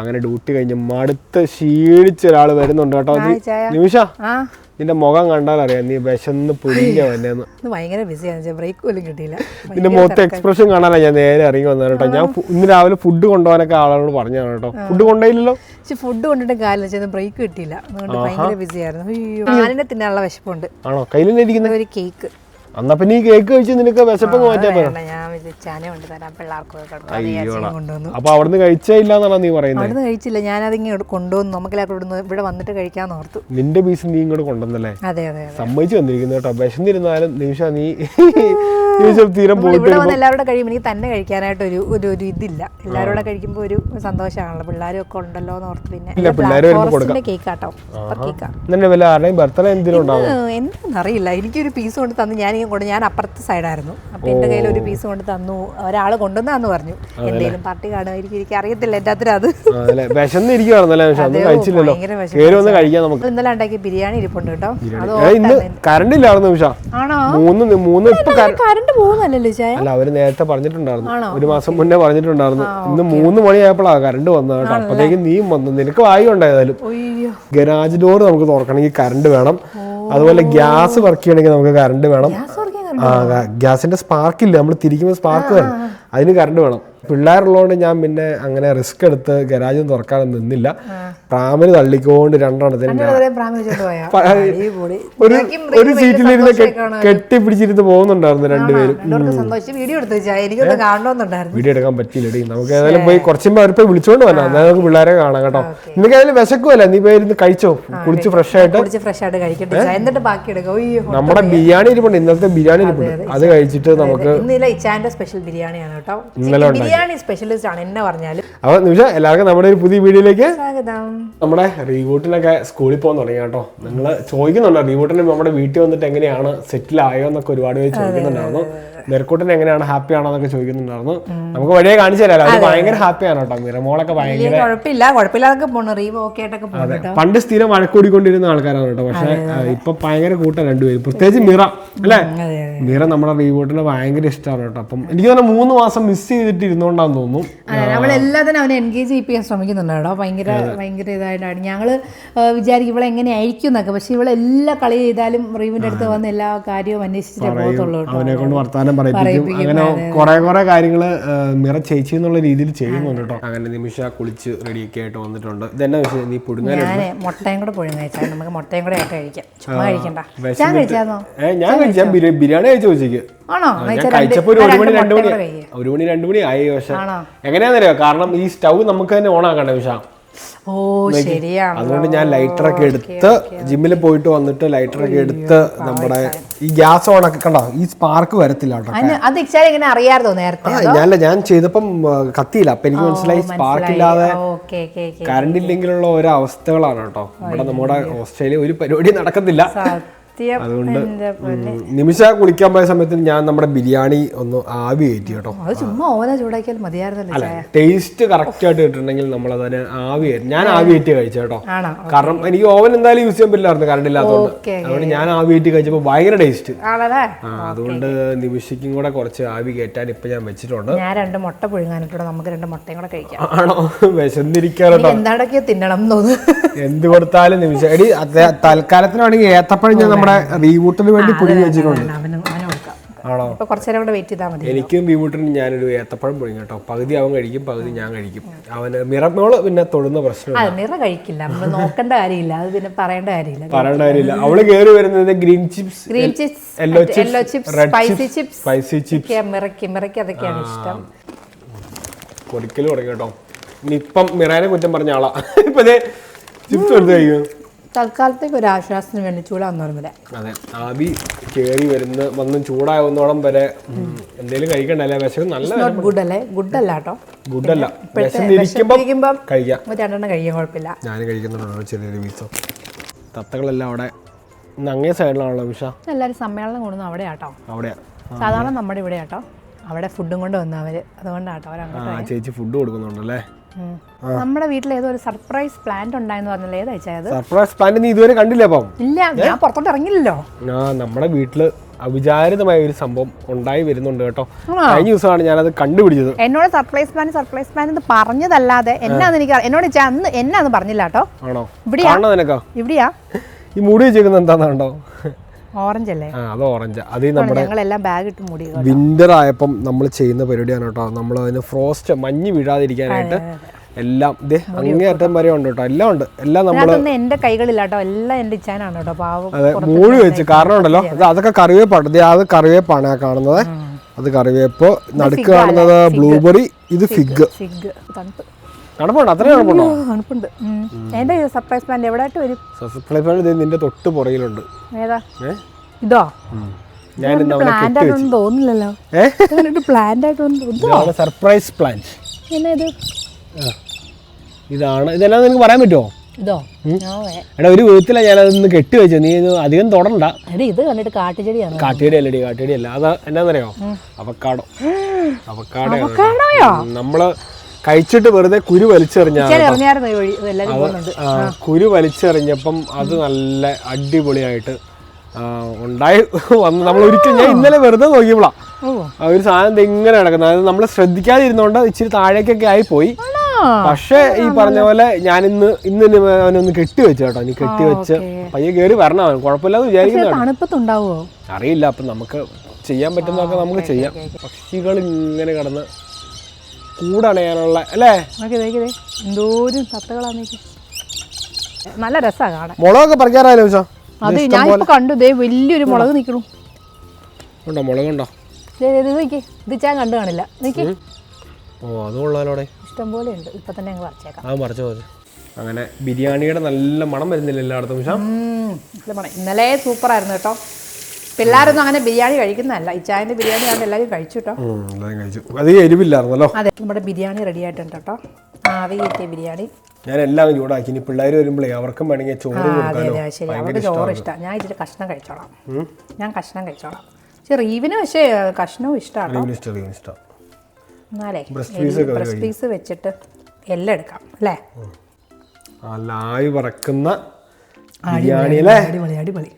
അങ്ങനെ ഡ്യൂട്ടി കഴിഞ്ഞ് മടുത്ത് ക്ഷീണിച്ച ഒരാൾ വരുന്നുണ്ട് കേട്ടോ. നിമിഷ, നിന്റെ മുഖം കണ്ടാൽ അറിയാം നീ വിശന്ന് പൊരിഞ്ഞ വന്നെന്ന്. ഭയങ്കര ബിസിയാണ്, ബ്രേക്ക് പോലും കിട്ടിയില്ല. നിന്റെ മുഖത്തെ എക്സ്പ്രഷൻ കാണാനാണ് ഞാൻ നേരെ ഇറങ്ങി വന്നത് കേട്ടോ. ഞാൻ ഇന്ന് രാവിലെ ഫുഡ് കൊണ്ടുപോകാനൊക്കെ ആളോട് പറഞ്ഞതാണ് കേട്ടോ. ഫുഡ് കൊണ്ടുപോയില്ലല്ലോ. പക്ഷെ ഫുഡ് കൊണ്ടിട്ട് കാര്യം ബ്രേക്ക് കിട്ടിയില്ല, അതുകൊണ്ട് ഭയങ്കര ബിസി ആയിരുന്നു. ഞാനിനെ തിന്നാനുള്ള വിശപ്പുണ്ട്. ആണോ? കയ്യിൽ ഇരിക്കുന്ന ഒരു കേക്ക്. എന്നാ പിന്നെ ഈ കേക്ക് കഴിച്ച് നിനക്ക് വിശപ്പൊന്ന് മാറ്റാൻ പറ്റും. അപ്പൊ അവിടുന്ന് കഴിച്ചേ ഇല്ലാന്നാണോ നീ പറയുന്നത്? അവിടുന്ന് കഴിച്ചില്ല, ഞാനതിങ്ങോട്ട് കൊണ്ടുവന്നു. നമുക്കെല്ലാവരും ഇവിടെ വന്നിട്ട് കഴിക്കാന്ന് ഓർത്തു. നിന്റെ പീസ് നീ ഇങ്ങോട്ട് കൊണ്ടുവന്നല്ലേ? അതെ അതെ, സമ്മതിച്ചു വന്നിരിക്കുന്നു കേട്ടോ. വിശന്നിരുന്നാലും നിമിഷ നീ തീരം പോയിട്ട് ഇവിടെ വന്ന് എല്ലാവരുടെ കഴിയുമ്പോൾ എനിക്ക് തന്നെ കഴിക്കാനായിട്ട് ഒരു ഇതില്ല. എല്ലാവരും കഴിക്കുമ്പോൾ ഒരു സന്തോഷമാണല്ലോ, പിള്ളേരും ഒക്കെ ഉണ്ടല്ലോ എന്ന് ഓർത്ത്. പിന്നെ കേക്കാട്ടോ, ബർത്ത്ഡേ എന്തിനും എന്താണെന്നറിയില്ല, എനിക്കൊരു പീസ് കൊണ്ട് തന്നു. ഞാൻ അപ്പുറത്തെ സൈഡായിരുന്നു. അപ്പൊ എന്റെ കയ്യിൽ ഒരു പീസ് കൊണ്ട് തന്നു. ഒരാൾ കൊണ്ടുവന്നു പറഞ്ഞു. എന്തെങ്കിലും പാർട്ടി കാണുമായിരിക്കും, എനിക്ക് അറിയത്തില്ല. എന്റെ അത് ഇന്നലെ ഉണ്ടാക്കിയ ബിരിയാണി ഇരിപ്പുണ്ട് കേട്ടോ. കറണ്ടില്ലായിരുന്നു നിമിഷ. കറണ്ട് പോകുന്നല്ലോ ചായ. അല്ല, അവര് നേരത്തെ പറഞ്ഞിട്ടുണ്ടായിരുന്നു, ഒരു മാസം മുന്നേ പറഞ്ഞിട്ടുണ്ടായിരുന്നു. ഇന്ന് 3 മണിയായപ്പോഴാണ് കറണ്ട് വന്നത് കേട്ടോ. അപ്പോഴത്തേക്ക് നീയും വന്നു. നിനക്ക് വായു ഉണ്ടായതായാലും. ഗരാജ് ഡോർ നമുക്ക് തുറക്കണമെങ്കിൽ കറണ്ട് വേണം. അതുപോലെ ഗ്യാസ് വർക്ക് ചെയ്യണമെങ്കിൽ നമുക്ക് കറണ്ട് വേണം. ഗ്യാസിന്റെ സ്പാർക്കില്ല, നമ്മൾ തിരിക്കുമ്പോൾ സ്പാർക്ക് വരും, അതിന് കറണ്ട് വേണം. പിള്ളേരുള്ളതുകൊണ്ട് ഞാൻ പിന്നെ അങ്ങനെ റിസ്ക് എടുത്ത് ഗരാജും തുറക്കാനൊന്നും നിന്നില്ല. പ്രാമിന് തള്ളിക്കൊണ്ട് 2 ഒരു സീറ്റിലിരുന്ന് കെട്ടിപ്പിടിച്ചിരുന്ന് പോകുന്നുണ്ടായിരുന്നു രണ്ടുപേരും. വീഡിയോ എടുക്കാൻ പറ്റിയില്ലടി. നമുക്ക് ഏതായാലും പോയി കുറച്ചുമ്പോ അവർ പോയി വിളിച്ചോണ്ട് വരാം. എന്നാൽ നമുക്ക് പിള്ളേരെ കാണാം കേട്ടോ. നിനക്ക് ഏതായാലും വിശക്കുമല്ല, നീ പോയി ഇരുന്ന് കഴിച്ചോ, കുളിച്ച് ഫ്രഷ് ആയിട്ട്. നമ്മുടെ ബിരിയാണി ഇരിപ്പുണ്ട്, ഇന്നത്തെ ബിരിയാണി ഇരിപ്പുണ്ട്, അത് കഴിച്ചിട്ട് നമുക്ക് സ്പെഷ്യൽ ബിരിയാണിയാണ് കേട്ടോ. ബിരിയാണി സ്പെഷ്യലിസ്റ്റ് ആണ് എന്നെ പറഞ്ഞാലും. അപ്പൊ നിമിഷം എല്ലാവർക്കും നമ്മുടെ ഒരു പുതിയ വീഡിയോയിലേക്ക് സ്വാഗതം. നമ്മുടെ റീബൂട്ടിനൊക്കെ സ്കൂളിൽ പോകാൻ തുടങ്ങി കേട്ടോ. നിങ്ങൾ ചോദിക്കുന്നുണ്ടോ റീബൂട്ടിന് നമ്മുടെ വീട്ടിൽ വന്നിട്ട് എങ്ങനെയാണ് സെറ്റിൽ ആയോ എന്നൊക്കെ ഒരുപാട് പേര് ചോദിക്കുന്നുണ്ടായിരുന്നു. മെർക്കൂട്ടിന് എങ്ങനെയാണ്, ഹാപ്പി ആണോ എന്നൊക്കെ ചോദിക്കുന്നുണ്ടായിരുന്നു. നമുക്ക് വഴിയെ കാണിച്ചു തരാം. അവർ ഭയങ്കര ഹാപ്പിയാണ് കേട്ടോ. മിറമോളൊക്കെ ഭയങ്കര പണ്ട് സ്ഥിരം വഴക്കൂടിക്കൊണ്ടിരുന്ന ആൾക്കാരാണ് കേട്ടോ. പക്ഷെ ഇപ്പൊ ഭയങ്കര കൂട്ടം രണ്ടുപേരും, പ്രത്യേകിച്ച് മിറ അല്ലേ. മിറ നമ്മുടെ റീബൂട്ടിന് ഭയങ്കര ഇഷ്ടമാണ് കേട്ടോ. അപ്പം എനിക്ക് തന്നെ 3 മാസം മിസ് ചെയ്തിട്ട് ഇരുന്നോണ്ടാന്ന് തോന്നുന്നു. നമ്മളെല്ലാത്തിനും അവനെ എൻഗേജ് ചെയ്യിപ്പിക്കാൻ ശ്രമിക്കുന്നുണ്ട് കേട്ടോ. ഭയങ്കര ഇതായിട്ടാണ് ഞങ്ങള് വിചാരിക്കും ഇവിടെ എങ്ങനെയായിരിക്കും എന്നൊക്കെ. പക്ഷെ ഇവിടെ എല്ലാ കളി ചെയ്താലും റീവിന്റെ അടുത്ത് വന്ന് എല്ലാ കാര്യവും അന്വേഷിച്ചിട്ടേ പോകത്തുള്ളൂ. അവനെ കൊണ്ട് വർത്താനം പറയിപ്പിക്കും. അങ്ങനെ കുറെ കാര്യങ്ങള് മിറ ചേച്ചി എന്നുള്ള രീതിയിൽ ചെയ്യുന്നുണ്ട് കേട്ടോ. അങ്ങനെ നിമിഷ കുളിച്ച് റെഡിയൊക്കെ ആയിട്ട് വന്നിട്ടുണ്ട്. ഇതെന്നാ വിഷയം, നീ ഞാന് മുട്ടയും കൂടെ പുഴുങ്ങി കഴിച്ചാൽ നമുക്ക് മുട്ടയും കൂടെ ആയിട്ട് കഴിക്കാം. ചുമ്മാ കഴിക്കണ്ട. ഞാൻ കഴിച്ചാൽ ബിരിയാണി കഴിച്ചു ഉച്ചയ്ക്ക്. കഴിച്ചപ്പോ 1 മണി 2 മണി ആയി. പക്ഷെ എങ്ങനെയാണെന്നറിയോ, കാരണം ഈ സ്റ്റൗ നമുക്ക് തന്നെ ഓൺ ആക്കണ്ട വിഷ. അതുകൊണ്ട് ഞാൻ ലൈറ്ററൊക്കെ എടുത്ത് ജിമ്മിൽ പോയിട്ട് വന്നിട്ട് ലൈറ്ററൊക്കെ എടുത്ത് നമ്മുടെ ഈ ഗ്യാസ് ഓൺ ആക്കി. കണ്ടോ, ഈ സ്പാർക്ക് വരത്തില്ല കേട്ടോ. ഞാൻ ചെയ്തപ്പം കത്തിയില്ല. അപ്പൊ എനിക്ക് മനസ്സിലായി സ്പാർക്ക് ഇല്ലാതെ കറണ്ട് ഇല്ലെങ്കിലുള്ള ഓരോ അവസ്ഥകളാണ് കേട്ടോ. ഇവിടെ നമ്മുടെ ഓസ്ട്രേലിയ ഒരു പരിപാടി നടക്കത്തില്ല. അതുകൊണ്ട് നിമിഷ കുളിക്കാൻ പോയ സമയത്ത് ഞാൻ നമ്മുടെ ബിരിയാണി ഒന്ന് ആവി കയറ്റി കേട്ടോ. അല്ല, ടേസ്റ്റ് കറക്റ്റ് ആയിട്ട് കിട്ടണമെങ്കിൽ നമ്മളതിന് ആവി കയറ്റി. ഞാൻ ആവി കയറ്റി കഴിച്ചു കേട്ടോ. കാരണം എനിക്ക് ഓവൻ എന്തായാലും യൂസ് ചെയ്യാൻ പറ്റില്ലായിരുന്നു കറണ്ട് ഇല്ലാത്തതുകൊണ്ട്. അതുകൊണ്ട് ഞാൻ ആവി കയറ്റി കഴിച്ചപ്പോൾ ഭയങ്കര ടേസ്റ്റ്. അതുകൊണ്ട് നിമിഷയ്ക്കും കൂടെ കുറച്ച് ആവി കയറ്റാൻ ഇപ്പൊ ഞാൻ വെച്ചിട്ടുണ്ട്. ഞാൻ 2 മുട്ട പുഴുങ്ങാനിട്ടോ, നമുക്ക് 2 മുട്ടയും കൂടെ കഴിക്കാം. ആണോ? വിശന്നിരിക്കാറോ, എന്താടൊക്കെ തിന്നണം തോന്നുന്നു. എന്ത് കൊടുത്താലും നിമിഷ എടി. തൽക്കാലത്തിനാണെങ്കിൽ ഏത്തപ്പഴം ഞാൻ റീബൂട്ടിന് വേണ്ടി പുഴുങ്ങി വെച്ചിട്ടുണ്ട്. എനിക്കും റീബൂട്ടിന് ഞാനൊരു ഏത്തപ്പഴം പുഴുങ്ങി കേട്ടോ. പകുതി അവൻ കഴിക്കും, പകുതി ഞാൻ കഴിക്കും. അവന് മിറമോള് പിന്നെ തൊടുന്ന പ്രശ്നം മിറ കഴിക്കില്ല, നമ്മൾ നോക്കേണ്ട കാര്യമില്ല. അത് പിന്നെ പറയേണ്ട കാര്യമില്ല. അവള് കയറി വരുന്നത് green chips, yellow chips, spicy chips. മിറയ്ക്ക് അതൊക്കെയാണ് ഇഷ്ടം. പൊടിക്കല് തുടങ്ങി കേട്ടോ. ഇപ്പം മിറേനെ കുറ്റം പറഞ്ഞ ആളാ. ഇപ്പൊ ചിപ്സ് എടുത്ത് കഴിക്കും. തൽക്കാലത്തേക്ക് ഒരു ആശ്വാസത്തിന് വേണ്ടി ചൂടാന്ന് പറയുന്നത്. അതെ, ആവി കേറി വന്ന് ചൂടാവുന്നോളം വരെ എന്തെങ്കിലും കഴിക്കണ്ടല്ലേ. വിശക്കും നല്ല ഗുഡല്ലേ, ഗുഡല്ല കേട്ടോ, ഗുഡല്ല. കഴിക്കാം, 2 കഴിക്കാൻ കുഴപ്പമില്ല. ഞാൻ കഴിക്കുന്നുണ്ടോ ചെറിയൊരു പീസോ. തത്തകളെല്ലാം അവിടെ അങ്ങേ സൈഡിലാണല്ലോ വിഷ. എല്ലാവരും സമ്മേളനം കൊണ്ടുവന്ന് അവിടെ ആട്ടോ. അവിടെയാ സാധാരണ നമ്മുടെ ഇവിടെ ആട്ടോ. അവിടെ ഫുഡും കൊണ്ട് വന്ന അവര്, അതുകൊണ്ടാട്ടോ അവരങ്ങോട്ട്. ചേച്ചി ഫുഡ് കൊടുക്കുന്നുണ്ടല്ലേ. നമ്മുടെ വീട്ടിൽ ഏതോ ഒരു സർപ്രൈസ് പ്ലാന്റ് ഉണ്ടായെന്ന് പറഞ്ഞാൽ ഏതാ? സർപ്രൈസ് പ്ലാന്റ് നീ ഇതുവരെ കണ്ടില്ല? അപ്പം ഇല്ല, ഞാൻ പുറത്തോട്ട് ഇറങ്ങില്ലല്ലോ. നമ്മുടെ വീട്ടില് അവിചാരിതമായ ഒരു സംഭവം ഉണ്ടായി വരുന്നുണ്ട് കേട്ടോ. കഴിഞ്ഞ ദിവസമാണ് ഞാനത് കണ്ടുപിടിച്ചത്. എന്നോട് സർപ്രൈസ് പ്ലാൻ എന്ന് പറഞ്ഞതല്ലാതെ എന്നാന്ന് എനിക്ക് എന്നോട് അന്ന് എന്നാന്ന് പറഞ്ഞില്ല കേട്ടോ. ആണോ? നിനക്കാ ഇവിടെയാ ഈ മൂടി വെച്ചേക്കുന്നത് എന്താണെന്നുണ്ടോ? ഓറഞ്ച് അല്ലേ? അത് ഓറഞ്ച്. അത് നമ്മുടെ ബാഗ് ഇട്ട് മൂടി വിന്റർ ആയപ്പം നമ്മൾ ചെയ്യുന്ന പരിപാടിയാണ് കേട്ടോ. നമ്മൾ അതിന് ഫ്രോസ്റ്റ് മഞ്ഞ് വീഴാതിരിക്കാനായിട്ട് എല്ലാം അങ്ങേയറ്റം വരെ ഉണ്ട് കേട്ടോ. എല്ലാം ഉണ്ട്. എല്ലാം നമ്മൾ എന്റെ കൈകളില്ല കേട്ടോ. എല്ലാം എന്റെ ഇച്ചാനാണ് കേട്ടോ. അതെ, മൂടി വെച്ച്. കാരണം ഉണ്ടല്ലോ അതൊക്കെ കറിവേപ്പാണ്. അത് കറിവേപ്പാണ് ആ കാണുന്നത്. അത് കറിവേപ്പ്. നടുക്ക് കാണുന്നത് ബ്ലൂബെറി. ഇത് ഫിഗ്. തണുപ്പുണ്ട്. അത്ര തണുപ്പുണ്ടോ? തണുപ്പുണ്ട്. എന്റെ സർപ്രൈസ് പ്ലാൻ എവിടെയായിട്ട് വരും? സർപ്രൈസ് പ്ലാൻ നിന്റെ തൊട്ട് പുറകിലുണ്ട്. ഏതാ? ഇതോ? ഞാൻ തോന്നില്ലല്ലോ. സർപ്രൈസ് പ്ലാൻ ഇതാണ്. ഇതെല്ലാം നിനക്ക് പറയാൻ പറ്റുമോ? ഇതോ? എടാ ഒരു വിധത്തിലാണ് ഞാനതൊന്ന് കെട്ടി വെച്ചു. നീ അധികം തൊടണ്ട. ഇത് കണ്ടിട്ട് കാട്ടുചെടിയാണ്. കാട്ടുചെടി കാട്ടുചെടിയല്ല. അത് എന്നാന്നറിയോ? അവക്കാടോ. നമ്മള് കഴിച്ചിട്ട് വെറുതെ കുരു വലിച്ചെറിഞ്ഞാൽ കുരു വലിച്ചെറിഞ്ഞപ്പം അത് നല്ല അടിപൊളിയായിട്ട് ഉണ്ടായി വന്ന് നമ്മൾ ഒരിക്കലും ഞാൻ ഇന്നലെ വെറുതെ നോക്കിയപ്പോളാ ഒരു സാധനം ഇങ്ങനെ കിടക്കുന്നത്. അതായത് നമ്മൾ ശ്രദ്ധിക്കാതിരുന്നോണ്ട് ഇച്ചിരി താഴേക്കൊക്കെ ആയിപ്പോയി. പക്ഷെ ഈ പറഞ്ഞ പോലെ ഞാൻ ഇന്ന് അവനൊന്ന് കെട്ടിവെച്ചു കേട്ടോ. ഇനി കെട്ടിവെച്ച് പയ്യെ കയറി വരണം. അവൻ കുഴപ്പമില്ലാന്ന് വിചാരിക്കുന്നു. അറിയില്ല. അപ്പൊ നമുക്ക് ചെയ്യാൻ പറ്റുന്നതൊക്കെ നമുക്ക് ചെയ്യാം. പക്ഷികൾ ഇങ്ങനെ കിടന്ന് കൂടണയാനുള്ള അല്ലേ? എന്തോരം തത്തകളാണ്. നല്ല രസാ കാണാൻ. മുളകൊക്കെ പറിക്കാറായാലോ? അത് ഞാൻ ഇപ്പൊ കണ്ടു. വലിയൊരു മുളക് നിക്കണു. ഉണ്ടോ? മുളകുണ്ടോ? ഇത് ഞാൻ കണ്ടു കാണില്ല. ഇഷ്ടം പോലെ ഉണ്ട്. ഇപ്പൊ തന്നെ പറിച്ചോ. അങ്ങനെ ബിരിയാണിയുടെ നല്ല മണം വരുന്നില്ല എല്ലായിടത്തും. ഇന്നലെ സൂപ്പർ ആയിരുന്നു കേട്ടോ. പിള്ളേരൊന്നും അങ്ങനെ ബിരിയാണി കഴിക്കുന്നതല്ല. ഇച്ചായന്റെ ബിരിയാണി ആണ് എല്ലാവരും കഴിച്ചു കേട്ടോ. അതെ, നമ്മുടെ ബിരിയാണി റെഡി ആയിട്ടുണ്ട് കേട്ടോ. ആവി കയറ്റിയ ബിരിയാണി ഞാൻ എല്ലാം ചൂടാക്കി. ഇനി പിള്ളേർ വരുമ്പോഴേ അവർക്കും വേണമെങ്കിൽ ചോറ് കൊടുക്കാലോ. ശരി, അവർക്ക് ചോറ് ഇഷ്ടമാണ്. ഞാൻ ഇച്ചിരി കഷ്ണം കഴിച്ചോളാം. പക്ഷെ റീവിന് പക്ഷേ കഷ്ണവും ഇഷ്ടമാണ്. എന്നാലേ ബ്രസ്റ്റ് പീസ് വെച്ചിട്ട് എല്ലാം എടുക്കാം അല്ലേ? ലായി പറക്കുന്ന ബിരിയാണി അല്ലേ? അടിപൊളി.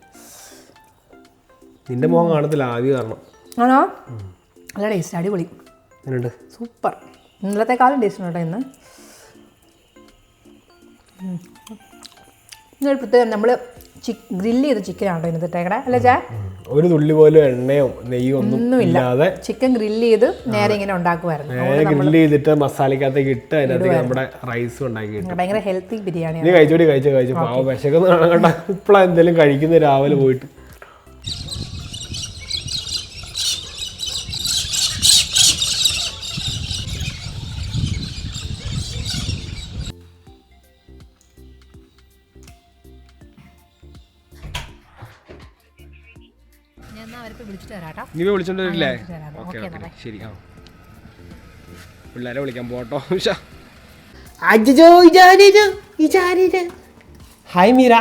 നിന്റെ മുഖം കാണത്തില്ല ആവി കാരണം. ആണോ? നല്ല ടേസ്റ്റ്. അടിപൊളി. സൂപ്പർ. ഇന്നലത്തെക്കാളും ടേസ്റ്റ് കേട്ടോ ഇന്ന്. ഇന്നൊരു പ്രത്യേകം നമ്മൾ ഗ്രില്ല് ചെയ്ത ചിക്കൻ ആണോ ഇന്നത്തെ ഇട്ടേക്കണേ അല്ലേ ചാ? ഒരു തുള്ളി പോലും എണ്ണയോ നെയ്യോ ഒന്നുമില്ലാതെ ചിക്കൻ ഗ്രില്ല് ചെയ്ത് നേരെ ഇങ്ങനെ ഉണ്ടാക്കുമായിരുന്നു. ഗ്രില്ല് ചെയ്തിട്ട് മസാലക്കകത്തേക്ക് ഇട്ട് അതിനകത്ത് നമ്മുടെ റൈസും ഉണ്ടാക്കി. ഭയങ്കര ഹെൽത്തി ബിരിയാണി. നീ കഴിച്ചു പാവ വിശക്കുന്ന കേട്ടോ. ഇപ്പോഴാണ് എന്തെങ്കിലും കഴിക്കുന്ന രാവിലെ പോയിട്ട്. നീ വിളിച്ചോണ്ട് വരില്ലേ? ശരി. പിള്ളേരെ വിളിക്കാൻ പോട്ടോ. ഹായ് മീര.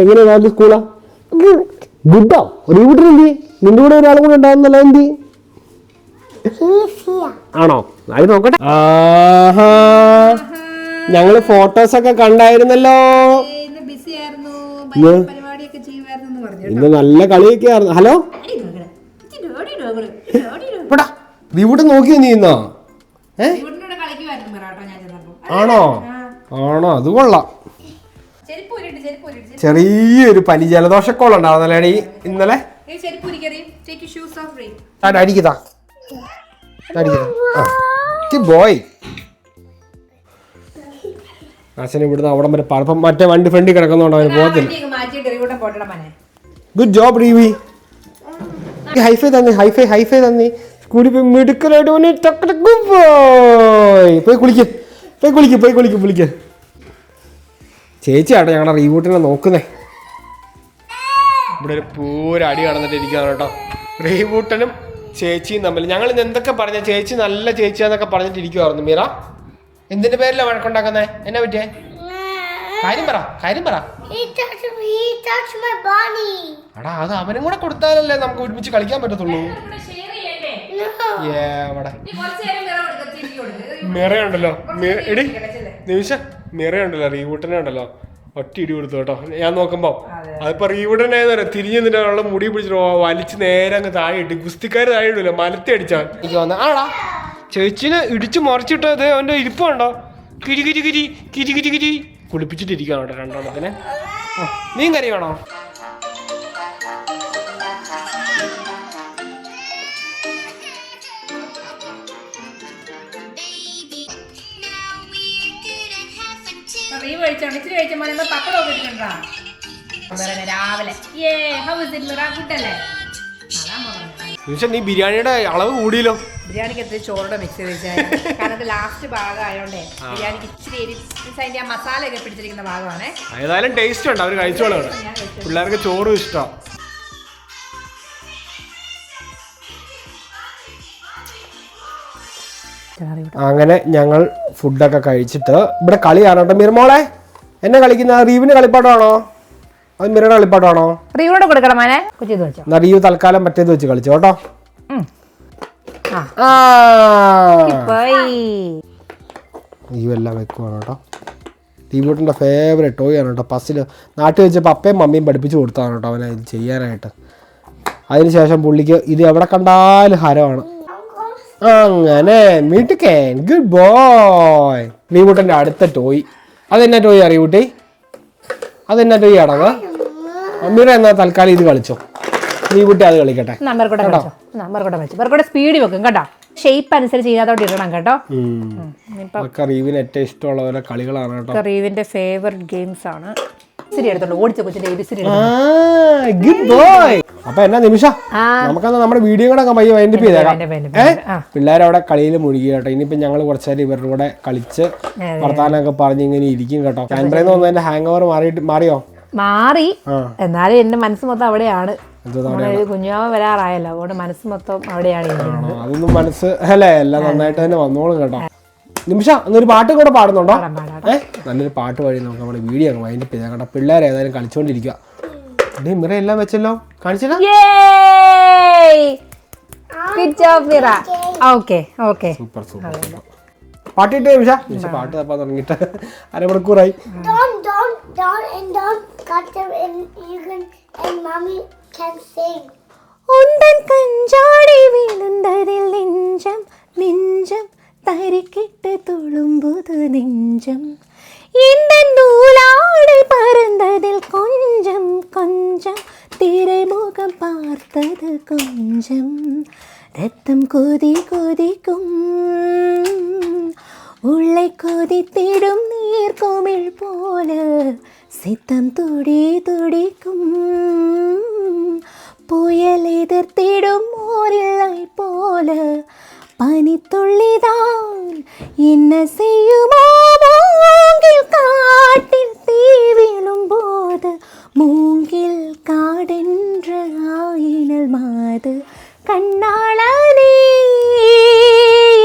എങ്ങനെയാ സ്കൂളാ? ഗുഡോ? റീവിട്ടിലെന്തി? നിന്റെ കൂടെ ഒരാളും കൂടെ ഉണ്ടാവുന്നല്ലോ. എന്തി ആണോ? അത് നോക്കട്ടെ. ഞങ്ങള് ഫോട്ടോസൊക്കെ കണ്ടായിരുന്നല്ലോ. ഇന്ന് നല്ല കളിയൊക്കെ ആയിരുന്നു. ഹലോ, റീവൂട്ട് നോക്കിയോ നീ ഇന്നോ? ആണോ? അത് കൊള്ളാം. ചെറിയൊരു പനി ജലദോഷക്കോളം ഉണ്ടാവുന്നല്ലേ ഇന്നലെ? ബോയ് അച്ഛൻ ഇവിടുന്ന് അവിടം വരെ പറപ്പം മറ്റേ വണ്ടി ഫ്രണ്ടിൽ കിടക്കുന്നോണ്ട് അവന് പോകത്തില്ല. Good job റീവി. ഹൈഫൈ തന്നെ സ്കൂളിൽ പോയി മിടുക്കലായിട്ട് പോയി കുളിക്ക്. ചേച്ചി ആട്ടോ ഞങ്ങളുടെ റീവൂട്ടിനെ നോക്കുന്നേ. ഇവിടെ ഒരു പൂര അടി കടന്നിട്ട് ഇരിക്കുകയാണ് കേട്ടോ. റീവൂട്ടനും ചേച്ചിയും തമ്മിൽ. ഞങ്ങൾ ഇന്ന് എന്തൊക്കെ പറഞ്ഞ ചേച്ചി നല്ല ചേച്ചിയാന്നൊക്കെ പറഞ്ഞിട്ട് ഇരിക്കുവായിരുന്നു. മീറ എന്തിന്റെ പേരിലാണ് വഴക്കുണ്ടാക്കുന്നേ? എന്നാ പറ്റിയേ? കാര്യം പറ. എടാ അത് അവനും കൂടെ കൊടുത്താലല്ലേ നമുക്ക് ഒരുമിച്ച് കളിക്കാൻ പറ്റത്തുള്ളൂ. മിറയുണ്ടല്ലോ റീവൂട്ടനെ ഉണ്ടല്ലോ ഒറ്റ ഇടി കൊടുത്തു കേട്ടോ. ഞാൻ നോക്കുമ്പോ അതിപ്പോ റീവിടനെ തിരിഞ്ഞു നിന്നിട്ട് അവളുടെ മുടി പിടിച്ചിട്ട് വലിച്ച് നേരെ അങ്ങ് താഴെ ഇട്ട്. ഗുസ്തിക്കാർ താഴെ ഇടില്ല, മലത്തി അടിച്ചാൽ എനിക്ക് വന്ന ആടാ ചേച്ചിന് ഇടിച്ച് മറിച്ചിട്ടത് അവന്റെ ഇരിപ്പുണ്ടോ. കിരി കിരി കിരി കിരി കിരി കിരി കുളിപ്പിച്ചിട്ടിരിക്കണം കേട്ടോ രണ്ടെണ്ണത്തിന്. നീ കറി വേണോ? രാവിലെ നീ ബിരിയാണിയുടെ അളവ് കൂടിയല്ലോ. ബിരിയാണിക്ക് എത്ര ചോറോടെ മിക്സ് ചെയ്ത് വെച്ചാൽ കാരണം ലാസ്റ്റ് ഭാഗം ആയതുകൊണ്ടേ ബിരിയാണിക്ക് ഇച്ചിരി അതിന്റെ ആ മസാല ഒക്കെ പിടിച്ചിരിക്കുന്ന ഭാഗമാണ്. ഏതായാലും ടേസ്റ്റ് ഉണ്ട്, അവര് കഴിച്ചോളൂ. പിള്ളേർക്ക് ചോറും ഇഷ്ടം. അങ്ങനെ ഞങ്ങൾ ഫുഡൊക്കെ കഴിച്ചിട്ട് ഇവിടെ കളിയാണ് കേട്ടോ. മിർമോളെ എന്നെ കളിക്കുന്ന റീവിന് കളിപ്പാട്ടമാണോ അത് മിറയുടെ കളിപ്പാട്ടമാണോ? റീവിനോട് കൊടുക്കണം മോനെ. എന്നാ റീവ് തൽക്കാലം മറ്റേത് വെച്ച് കളിച്ചു കേട്ടോ. റീവ് എല്ലാം വെക്കുവാണ് കേട്ടോ. റീവൂട്ടിൻ്റെ ഫേവറേറ്റ് ടോയ് ആണ് കേട്ടോ. പസില് നാട്ടിൽ വെച്ച് പപ്പയും മമ്മിയും പഠിപ്പിച്ചു കൊടുത്തതാണ് കേട്ടോ അവനെ ഇത് ചെയ്യാനായിട്ട്. അതിനുശേഷം പുള്ളിക്ക് ഇത് എവിടെ കണ്ടാലും ഹരമാണ്. അങ്ങനെ മിടുക്കൻ, ഗുഡ് ബോയ്. റീവൂട്ടിൻ്റെ അടുത്ത ടോയ് അതെന്നാ ടോയ് റീവൂട്ടി? അതെന്നാ ടോയ് ആണത്? അമ്മീറ എന്നാ തൽക്കാലം ഇത് കളിച്ചോ, റീവൂട്ടി അത് കളിക്കട്ടെ. സ്പീഡ് വെക്കും കേട്ടോ, ഷേപ്പ് അനുസരിച്ച് ചെയ്യാതോട്ട് ഇടണം കേട്ടോ. റീവിന് ഏറ്റവും ഇഷ്ടമുള്ള ഓരോ കളികളാണ് കേട്ടോ. റീവിന്റെ ഫേവറേറ്റ് ഗെയിംസ് ആണ്. Good boy. അപ്പൊ എന്നാ നിമിഷ നമുക്കെന്നാ നമ്മുടെ വീഡിയോ കൂടെ പയ്യെ വൈൻഡപ്പ് ചെയ്തേക്കാം. പിള്ളേർ അവിടെ കളിയിൽ മുഴുകി കേട്ടോ. ഇനിയിപ്പോ ഞങ്ങൾ കുറച്ചേരം ഇവരുടെ കൂടെ കളിച്ച് വർത്താനൊക്കെ പറഞ്ഞ് ഇങ്ങനെ ഇരിക്കും കേട്ടോ. ക്യാൻബ്രയിൽ വന്നതിന്റെ ഹാങ് ഓവർ മാറിയോ? മാറി, എന്നാലും എന്റെ മനസ്സ് മൊത്തം അവിടെയാണ്. കുഞ്ഞാവ വരാറായല്ലോ, അതുകൊണ്ട് മനസ്സ് മൊത്തം അവിടെയാണ്. അതൊന്നും മനസ്സ് അല്ലേ, എല്ലാം നന്നായിട്ട് തന്നെ വന്നോളും കേട്ടോ. നിമിഷ എന്നൊരു പാട്ടും കൂടെ പാടുന്നുണ്ടോ? നല്ലൊരു പാട്ട് പാടി നമുക്ക് നമ്മുടെ വീഡിയോ അങ്ങ് വൈൻഡപ്പ് ചെയ്താൽ കേട്ടോ. പിള്ളേർ ഏതായാലും കളിച്ചോണ്ടിരിക്കുക. മിറ എല്ലാം വെച്ചല്ലോ, കാണിച്ചില്ല? Super super. പാട്ടിട്ട് നിമിഷ പാട്ട് തപ്പാൻ തുടങ്ങിയിട്ട് അരമണിക്കൂറായി. തരിക്കിട്ട് തുളുമ്പുതു നെഞ്ചം இந்த நூலாடை பறந்ததில் கொஞ்சம் கொஞ்சம் திரைமுகம் பார்த்தது கொஞ்சம் ரத்தம் கொதி கொதிக்கும் உள்ளே கொதித்திடும் நீர்க்குமிழ் போல சித்தம் துடி துடிக்கும் புயல் எதிர்த்திடும் ஓரில்லை போல பனித்துள்ளிதான் என்ன செய்யுமோ மூங்கில் காட்டில் தீ வீழும் போது மூங்கில் காடென்ற ஆயினல் மாது கண்ணாளனே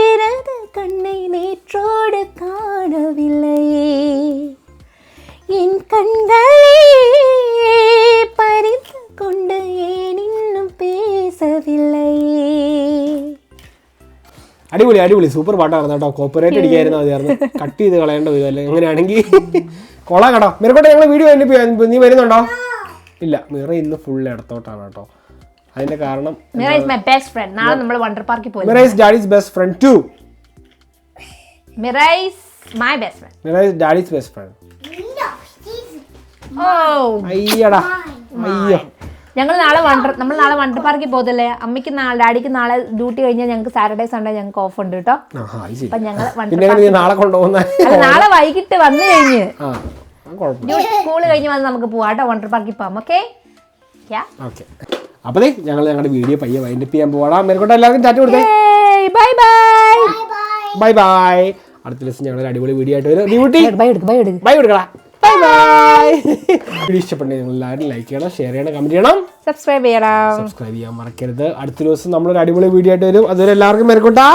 எனது கண்ணை நேற்றோடு காணவில்லையே என் கண்களே பறித்து கொண்டு ஏன் இன்னும் பேசவில்லையே. അടിപൊളി അടിപൊളി സൂപ്പർ പാട്ടായിരുന്നു കേട്ടോ. കോപ്പറേറ്റ് അടിക്കായിരുന്നു മതിയായിരുന്നു, കട്ട് ചെയ്ത് കളയേണ്ട വരും അല്ലേ. എങ്ങനെയാണെങ്കിൽ കൊള്ളാം കേട്ടോ. മിറക്കോട്ടെ ഞങ്ങൾ വീഡിയോ നീ വരുന്നുണ്ടോ? ഇല്ല, മിറ ഇന്ന് ഫുൾ ഇടത്തോട്ടാണ് കേട്ടോ. അതിന്റെ കാരണം Mira is my best friend. നാളെ നമ്മൾ വണ്ടർ പാർക്കിൽ പോയി. Mira is daddy's best friend too. Mira is my best friend. Mira is daddy's best friend. ഓ അയ്യടാ അയ്യോ. നമ്മൾ നാളെ വണ്ടർ പാർക്കിൽ പോകത്തില്ലേ. അമ്മയ്ക്ക് ഡാഡിക്ക് നാളെ ഡ്യൂട്ടി കഴിഞ്ഞാൽ ഞങ്ങൾക്ക് സാറ്റർഡേ സൺഡേ ഞങ്ങൾക്ക് ഓഫ് ഉണ്ട് കേട്ടോ. അപ്പൊ ഞങ്ങൾ നാളെ വൈകിട്ട് വന്നു കഴിഞ്ഞ് സ്കൂള് കഴിഞ്ഞ് വന്ന് നമുക്ക് പോവാം കേട്ടോ. വണ്ടർ പാർക്കിൽ പോവാം. ഓക്കെ അപ്പൊ ഞങ്ങൾ ഞങ്ങളുടെ വീഡിയോ പയ്യെ വൈൻഡപ്പ് ചെയ്യാൻ പോവാം. മേൽക്കോട്ടെ എല്ലാവർക്കും ടാറ്റ കൊടുത്തേ. Bye bye bye bye. അടുത്ത ദിവസം ഞങ്ങൾ അടിപൊളി വീഡിയോ ആയിട്ട് വരും. ബൈ കൊടുക്കടാ. Bye bye. വീഡിയോ ഇഷ്ടപ്പെട്ടെങ്കിൽ നിങ്ങൾ എല്ലാവരും ലൈക്ക് ചെയ്യണം, ഷെയർ ചെയ്യണം, കമന്റ് ചെയ്യണം, സബ്സ്ക്രൈബ് ചെയ്യാൻ മറക്കരുത്. അടുത്ത ദിവസം നമ്മളൊരു അടിപൊളി വീഡിയോ ആയിട്ട് വരും. അതുവരെ എല്ലാവർക്കും മേൽക്കോട്ടാ.